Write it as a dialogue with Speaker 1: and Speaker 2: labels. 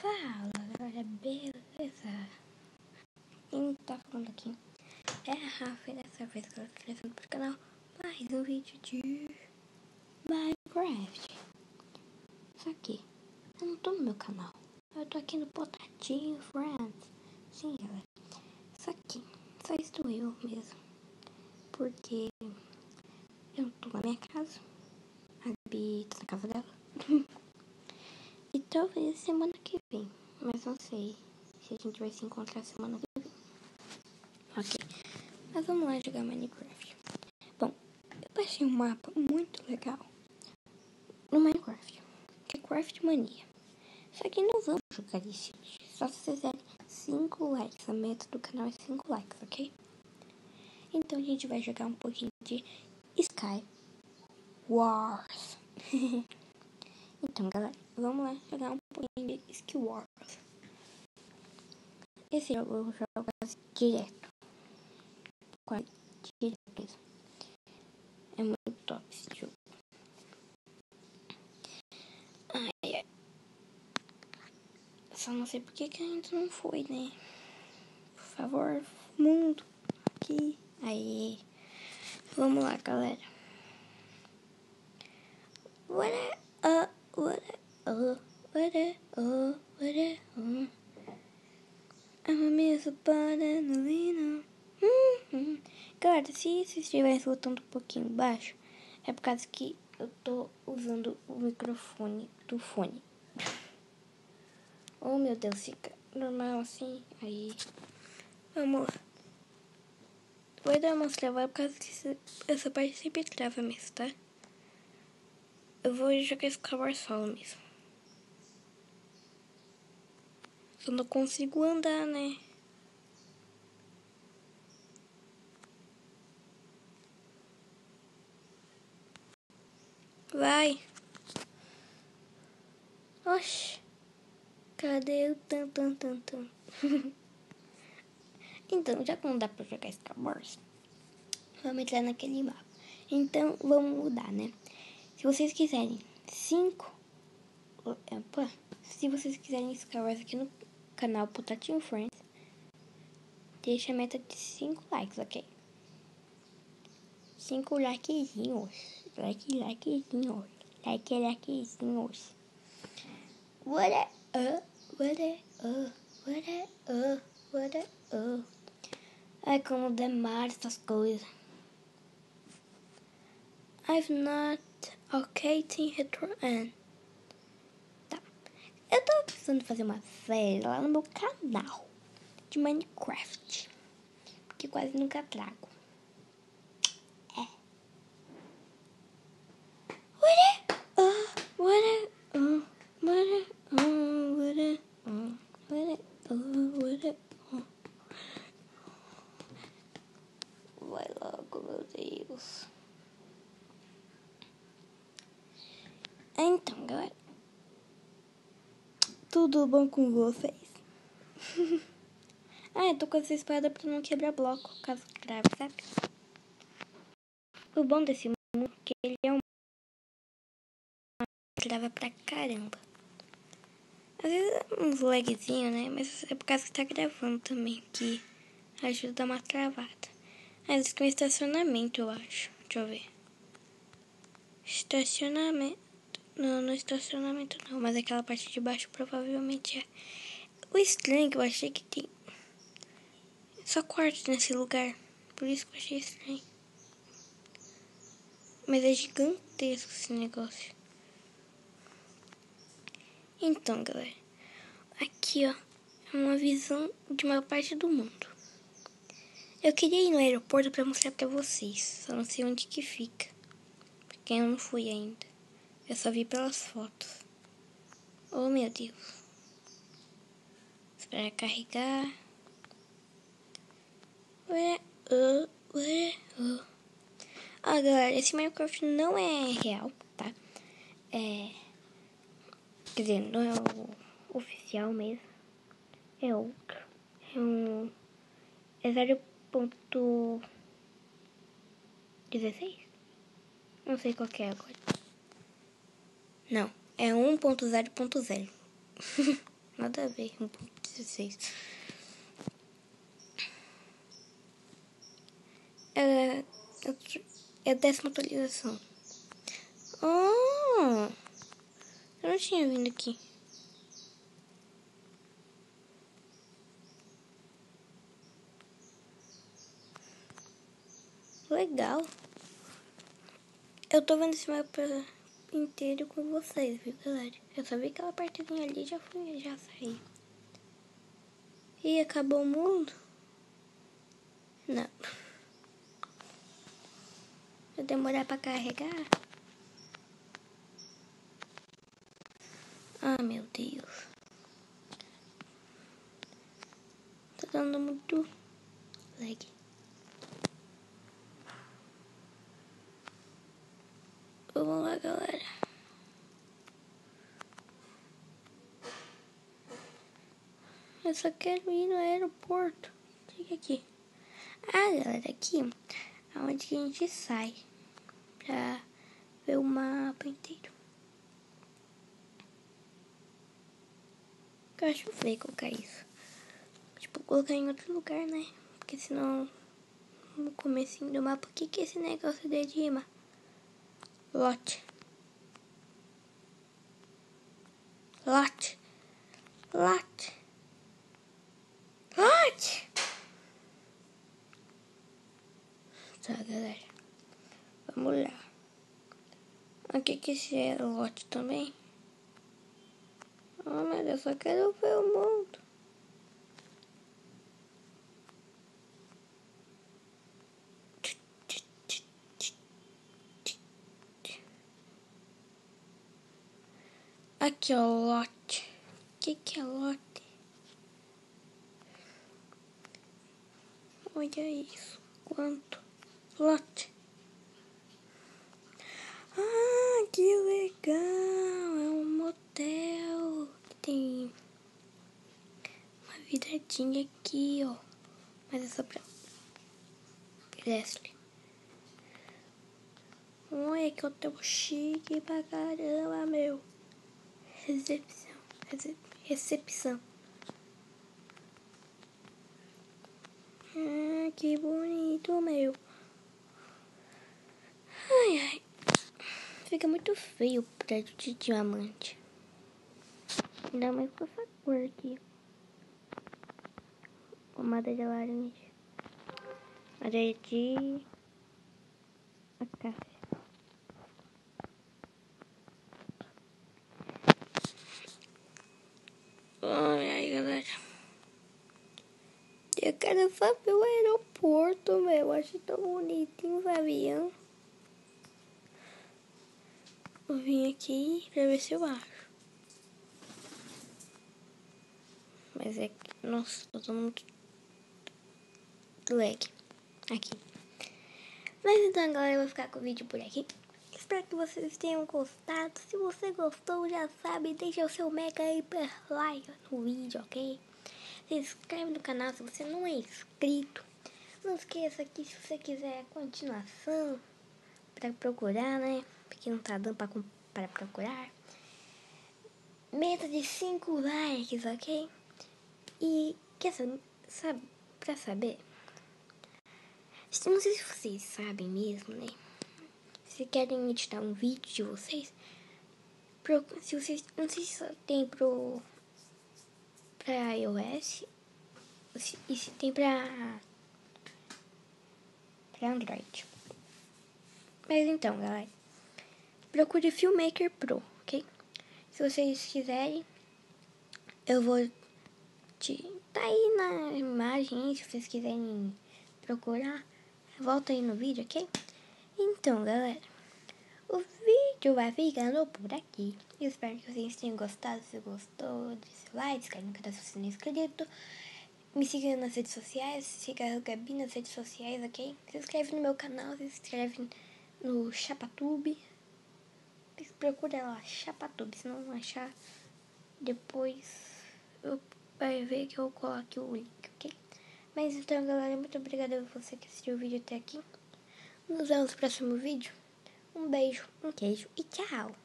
Speaker 1: Fala galera, beleza? Quem tá falando aqui é a Rafa e dessa vez que eu tô trazendo pro canal mais um vídeo de Minecraft. Só que eu não tô no meu canal, eu tô aqui no Potatinho Friends. Sim galera, só estou eu mesmo, porque eu não tô na minha casa, a Gabi tá na casa dela. E talvez semana que vem, mas não sei se a gente vai se encontrar semana que vem. Ok, mas vamos lá jogar Minecraft. Bom, eu baixei um mapa muito legal no Minecraft, que é Craft Mania. Só que não vamos jogar isso, só se vocês derem 5 likes. A meta do canal é 5 likes, ok? Então a gente vai jogar um pouquinho de Sky Wars. Então galera, vamos lá jogar um pouquinho de Sky Wars. Esse jogo eu jogo quase direto. Quase direto mesmo. É muito top esse jogo. Ai. Só não sei porque que ainda não foi, né? Por favor, mundo. Aqui. Aí. Vamos lá, galera. I'm a miss banana. Galera, se vocês estiverem escutando um pouquinho baixo, é por causa que eu tô usando o microfone do fone. Oh meu Deus, fica normal assim. Aí, vamos lá. Vai dar umas travadas por causa que essa parte sempre trava mesmo, tá? Eu vou jogar esse Skyward solo mesmo. Eu não consigo andar, né? Vai. Oxi. Cadê o tan? Então, já que não dá pra jogar Skyward, vamos entrar naquele mapa. Então, vamos mudar, né? Se vocês quiserem 5... Opa. Se vocês quiserem Skyward aqui no canal Potatinho Friends, deixa a meta de 5 likes, ok? 5 likezinhos. Likezinhos. Likezinhos. What up? Ai, como demora essas coisas. I've not okay to return. Tá. Eu tô precisando fazer uma série lá no meu canal de Minecraft, que quase nunca trago. Vai logo, meu Deus. Então, galera, tudo bom com vocês? Eu tô com essa espada pra não quebrar bloco, caso grave, sabe? O bom desse mundo é que ele é trava pra caramba. Às vezes é uns lagzinho, né? Mas é por causa que tá gravando também, que ajuda a dar uma travada. Mas tem um estacionamento, eu acho. Deixa eu ver. Estacionamento. Não, não é estacionamento não, mas aquela parte de baixo provavelmente é. O estranho é que eu achei que tem só quartos nesse lugar. Por isso que eu achei estranho. Mas é gigantesco esse negócio. Então, galera, aqui, ó, é uma visão de uma parte do mundo. Eu queria ir no aeroporto pra mostrar pra vocês, só não sei onde que fica, porque eu não fui ainda. Eu só vi pelas fotos. Oh, meu Deus. Espera carregar. Galera, esse Minecraft não é real, tá? Quer dizer, não é o oficial mesmo. É outro. É 0.16? Não sei qual que é agora. Não, é 1.0.0. Nada a ver, 1.16. É a 10ª atualização. Oh! Eu não tinha vindo aqui. Legal. Eu tô vendo esse mapa inteiro com vocês, viu, galera? Eu só vi aquela partezinha ali e já saí. E acabou o mundo? Não. Vai demorar pra carregar? Ah, meu Deus. Tá dando muito lag. Vamos lá, galera. Eu só quero ir no aeroporto. Fica aqui. Ah, galera, aqui é onde que a gente sai pra ver o mapa inteiro. Eu acho feio colocar isso. Tipo, colocar em outro lugar, né? Porque senão, no comecinho do mapa, o que é esse negócio de rima? Lote. Lote. Lote. Lote. Tá, galera. Vamos lá. O que esse é lote também? Oh, mas eu só quero ver o mundo. Aqui, ó, lote. O que é lote? Olha isso. Quanto? Lote. Ah, que legal. É um motel. Tem uma viradinha aqui, ó. Mas é só pra Presley. Olha que hotel chique pra caramba, meu. Recepção. Ah, que bonito, meu. Ai, ai. Fica muito feio o prédio de diamante. Ainda mais com essa cor aqui. Com madeira laranja. Madeira de acácia. Ai, ai, galera. Eu quero só ver o aeroporto, meu. Acho tão bonitinho o avião. Eu vim aqui pra ver se eu acho. Mas é que, nossa, tô todo muito lag aqui. Mas então, galera, eu vou ficar com o vídeo por aqui. Espero que vocês tenham gostado. Se você gostou, já sabe, deixa o seu mega hiper like no vídeo, ok? Se inscreve no canal se você não é inscrito. Não esqueça que se você quiser a continuação pra procurar, né? Porque não tá dando para procurar. Meta de 5 likes, ok? E quer saber, pra saber? Não sei se vocês sabem mesmo, né? Se querem editar um vídeo de vocês, se vocês, não sei se só tem pra iOS e se tem pra Android. Mas então, galera, procure Filmmaker Pro, ok? Se vocês quiserem, eu vou tá aí na imagem, se vocês quiserem procurar, volta aí no vídeo, ok? Então, galera, o vídeo vai ficando por aqui. Eu espero que vocês tenham gostado. Se gostou, deixa o like, se inscreve no canal se você não é inscrito. Me siga nas redes sociais, siga a Gabi nas redes sociais, ok? Se inscreve no meu canal, se inscreve no Chapatube. Procura lá, Chapatube, se não achar, depois eu vai ver que eu coloque o link, ok? Mas então, galera, muito obrigada por você que assistiu o vídeo até aqui. Nos vemos no próximo vídeo. Um beijo, um queijo e tchau!